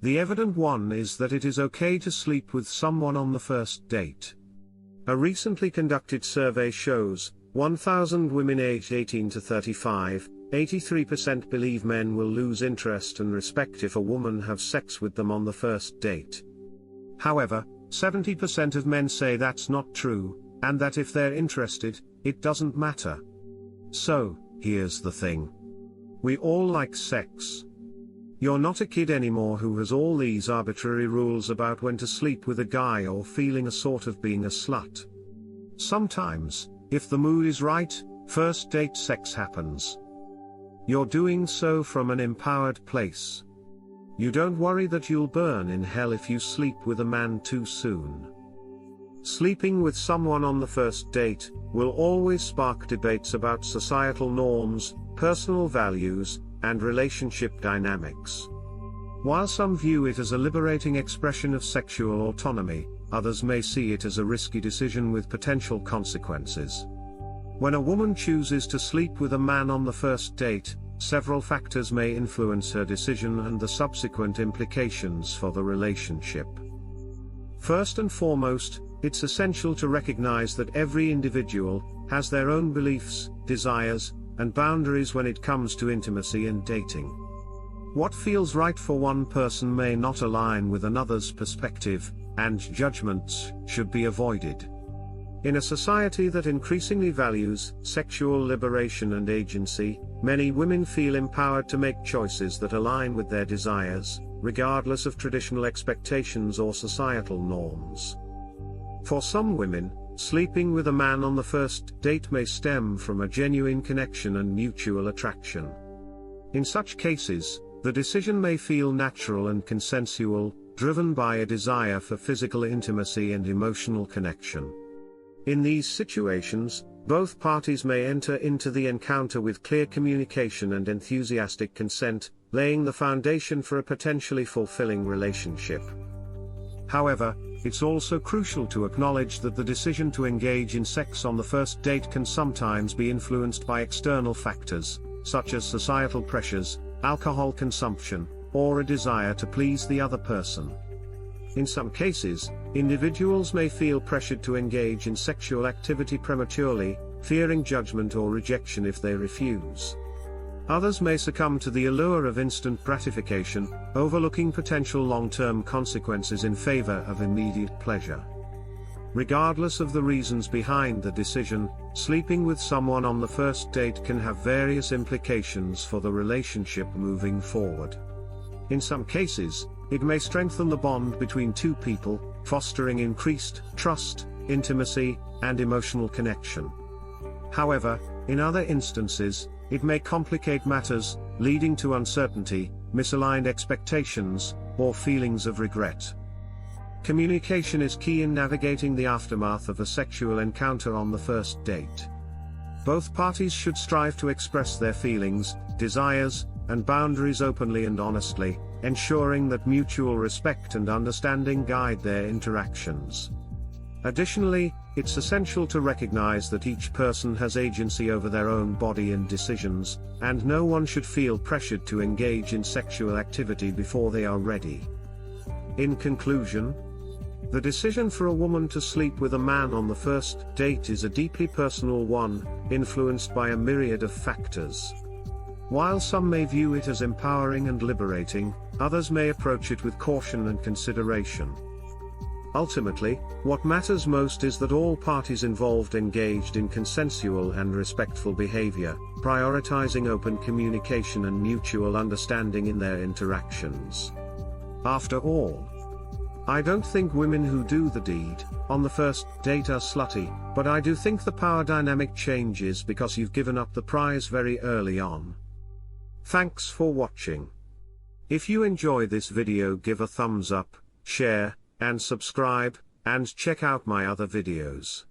The evident one is that it is okay to sleep with someone on the first date. A recently conducted survey shows, 1,000 women aged 18 to 35, 83% believe men will lose interest and respect if a woman have sex with them on the first date. However, 70% of men say that's not true, and that if they're interested, it doesn't matter. So, here's the thing. We all like sex. You're not a kid anymore who has all these arbitrary rules about when to sleep with a guy or feeling a sort of being a slut. Sometimes, if the mood is right, first date sex happens. You're doing so from an empowered place. You don't worry that you'll burn in hell if you sleep with a man too soon. Sleeping with someone on the first date will always spark debates about societal norms, personal values, and relationship dynamics. While some view it as a liberating expression of sexual autonomy, others may see it as a risky decision with potential consequences. When a woman chooses to sleep with a man on the first date, several factors may influence her decision and the subsequent implications for the relationship. First and foremost, it's essential to recognize that every individual has their own beliefs, desires, and boundaries when it comes to intimacy and dating. What feels right for one person may not align with another's perspective, and judgments should be avoided. In a society that increasingly values sexual liberation and agency, many women feel empowered to make choices that align with their desires, regardless of traditional expectations or societal norms. For some women, sleeping with a man on the first date may stem from a genuine connection and mutual attraction. In such cases, the decision may feel natural and consensual, driven by a desire for physical intimacy and emotional connection. In these situations, both parties may enter into the encounter with clear communication and enthusiastic consent, laying the foundation for a potentially fulfilling relationship. However, it's also crucial to acknowledge that the decision to engage in sex on the first date can sometimes be influenced by external factors, such as societal pressures, alcohol consumption, or a desire to please the other person. In some cases, individuals may feel pressured to engage in sexual activity prematurely, fearing judgment or rejection if they refuse. Others may succumb to the allure of instant gratification, overlooking potential long-term consequences in favor of immediate pleasure. Regardless of the reasons behind the decision, sleeping with someone on the first date can have various implications for the relationship moving forward. In some cases, it may strengthen the bond between two people, fostering increased trust, intimacy, and emotional connection. However, in other instances, it may complicate matters, leading to uncertainty, misaligned expectations, or feelings of regret. Communication is key in navigating the aftermath of a sexual encounter on the first date. Both parties should strive to express their feelings, desires, and boundaries openly and honestly, ensuring that mutual respect and understanding guide their interactions. Additionally, it's essential to recognize that each person has agency over their own body and decisions, and no one should feel pressured to engage in sexual activity before they are ready. In conclusion, the decision for a woman to sleep with a man on the first date is a deeply personal one, influenced by a myriad of factors. While some may view it as empowering and liberating, others may approach it with caution and consideration. Ultimately, what matters most is that all parties involved engaged in consensual and respectful behavior, prioritizing open communication and mutual understanding in their interactions. After all, I don't think women who do the deed on the first date are slutty, but I do think the power dynamic changes because you've given up the prize very early on. Thanks for watching. If you enjoy this video, give a thumbs up, share, and subscribe, and check out my other videos.